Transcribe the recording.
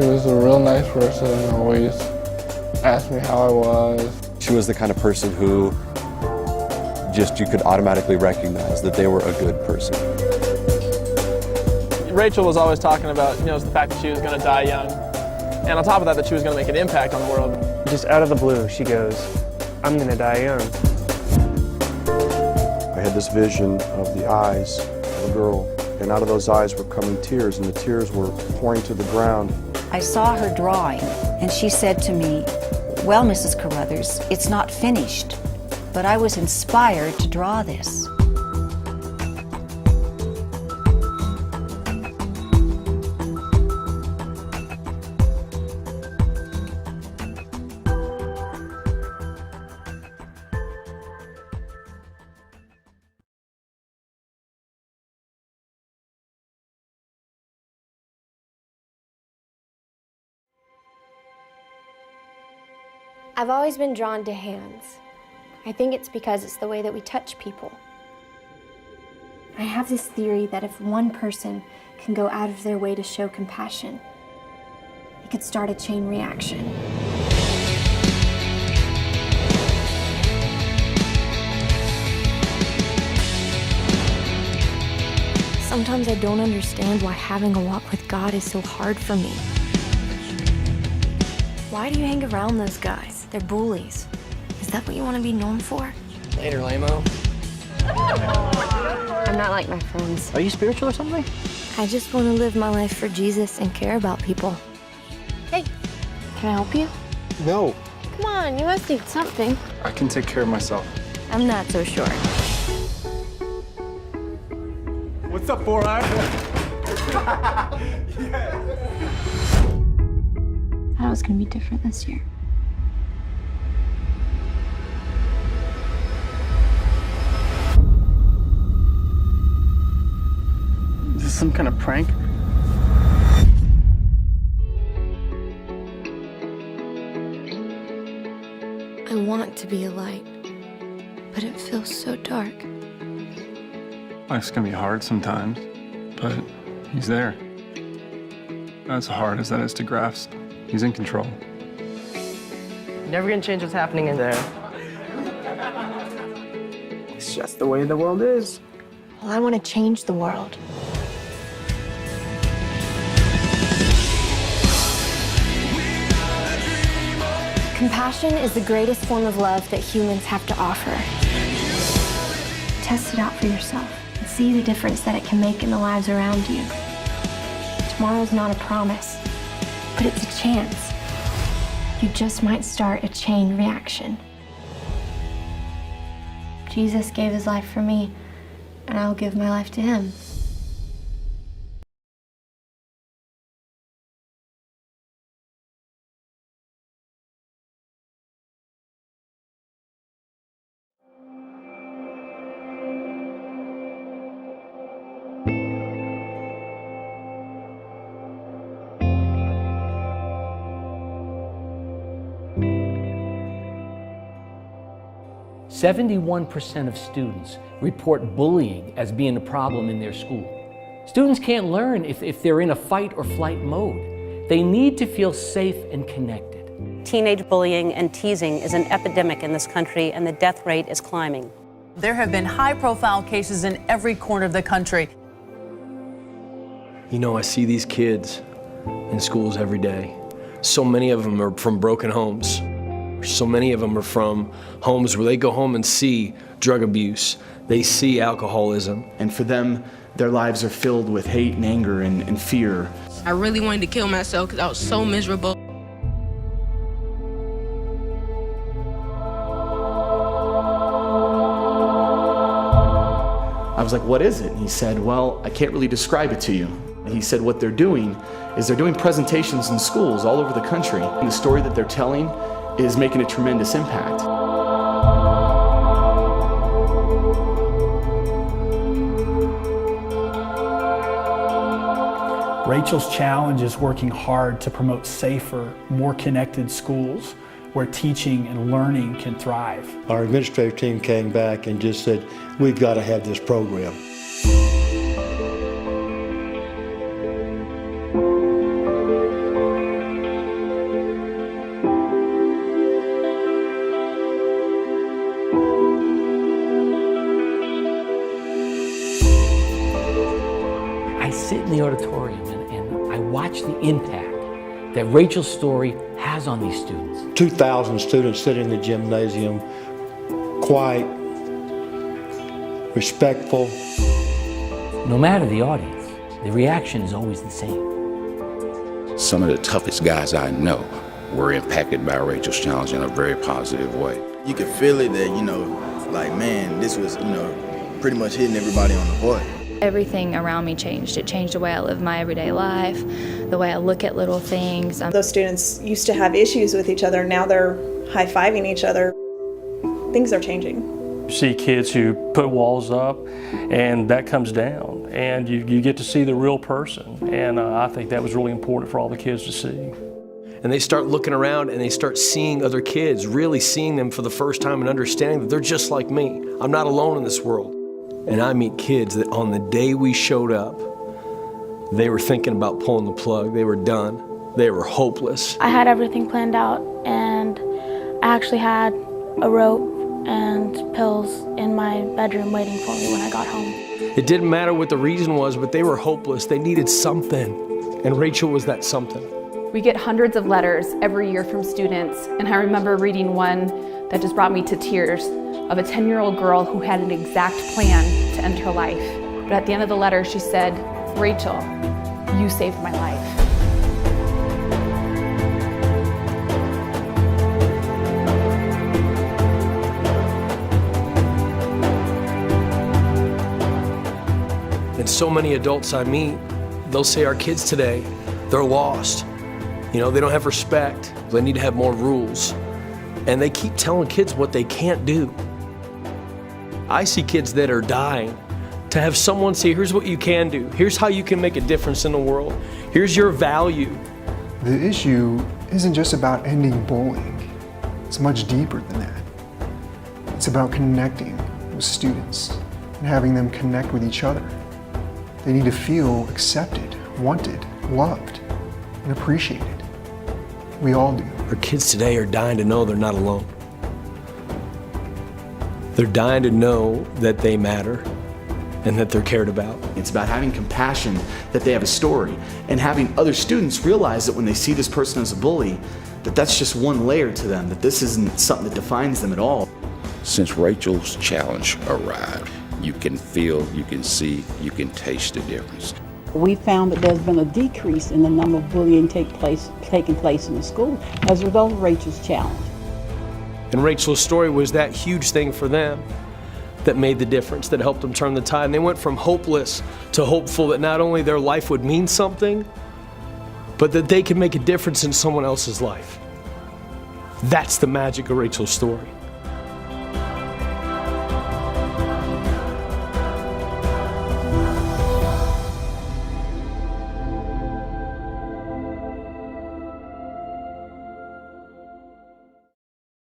She was a real nice person and always asked me how I was. She was the kind of person who just you could automatically recognize that they were a good person. Rachel was always talking about, the fact that she was going to die young. And on top of that she was going to make an impact on the world. Just out of the blue, she goes, "I'm going to die young." I had this vision of the eyes of a girl, and out of those eyes were coming tears, and the tears were pouring to the ground. I saw her drawing, and she said to me, "Well, Mrs. Carruthers, it's not finished, but I was inspired to draw this." I've always been drawn to hands. I think it's because it's the way that we touch people. I have this theory that if one person can go out of their way to show compassion, it could start a chain reaction. Sometimes I don't understand why having a walk with God is so hard for me. Why do you hang around those guys? They're bullies. Is that what you want to be known for? Later, lame-o. I'm not like my friends. Are you spiritual or something? I just want to live my life for Jesus and care about people. Hey, can I help you? No. Come on, you must need something. I can take care of myself. I'm not so sure. What's up, Four Eye? Yeah. I thought it was going to be different this year. Is this some kind of prank? I want to be a light, but it feels so dark. Life's gonna be hard sometimes, but he's there. As hard as that is to grasp, he's in control. Never gonna change what's happening in there. It's just the way the world is. Well, I want to change the world. Compassion is the greatest form of love that humans have to offer. Test it out for yourself and see the difference that it can make in the lives around you. Tomorrow's not a promise, but it's a chance. You just might start a chain reaction. Jesus gave his life for me, and I'll give my life to him. "71% of students report bullying as being a problem in their school. Students can't learn if they're in a fight or flight mode. They need to feel safe and connected." Teenage bullying and teasing is an epidemic in this country, and the death rate is climbing. There have been high-profile cases in every corner of the country. I see these kids in schools every day. So many of them are from broken homes. So many of them are from homes where they go home and see drug abuse. They see alcoholism. And for them, their lives are filled with hate and anger and fear. I really wanted to kill myself because I was so miserable. I was like, "What is it?" And he said, "Well, I can't really describe it to you." He said what they're doing is they're doing presentations in schools all over the country. And the story that they're telling is making a tremendous impact. Rachel's challenge is working hard to promote safer, more connected schools where teaching and learning can thrive. Our administrative team came back and just said, "We've got to have this program." auditorium and I watch the impact that Rachel's story has on these students. 2,000 students sit in the gymnasium, quiet, respectful. No matter the audience, the reaction is always the same. Some of the toughest guys I know were impacted by Rachel's challenge in a very positive way. You could feel it that, like, man, this was, pretty much hitting everybody on the heart. Everything around me changed. It changed the way I live my everyday life, the way I look at little things. Those students used to have issues with each other. Now they're high-fiving each other. Things are changing. You see kids who put walls up and that comes down, and you get to see the real person. And I think that was really important for all the kids to see. And they start looking around and they start seeing other kids, really seeing them for the first time and understanding that they're just like me. I'm not alone in this world. And I meet kids that on the day we showed up, they were thinking about pulling the plug. They were done. They were hopeless. I had everything planned out, and I actually had a rope and pills in my bedroom waiting for me when I got home. It didn't matter what the reason was, but they were hopeless. They needed something. And Rachel was that something. We get hundreds of letters every year from students, and I remember reading one that just brought me to tears of a 10-year-old girl who had an exact plan to end her life. But at the end of the letter, she said, "Rachel, you saved my life." And so many adults I meet, they'll say our kids today, they're lost. They don't have respect. They need to have more rules. And they keep telling kids what they can't do. I see kids that are dying to have someone say, here's what you can do. Here's how you can make a difference in the world. Here's your value. The issue isn't just about ending bullying. It's much deeper than that. It's about connecting with students and having them connect with each other. They need to feel accepted, wanted, loved, and appreciated. We all do. Our kids today are dying to know they're not alone. They're dying to know that they matter and that they're cared about. It's about having compassion that they have a story, and having other students realize that when they see this person as a bully, that that's just one layer to them, that this isn't something that defines them at all. Since Rachel's challenge arrived, you can feel, you can see, you can taste the difference. We found that there's been a decrease in the number of bullying taking place in the school as a result of Rachel's challenge. And Rachel's story was that huge thing for them that made the difference, that helped them turn the tide. And they went from hopeless to hopeful that not only their life would mean something, but that they could make a difference in someone else's life. That's the magic of Rachel's story.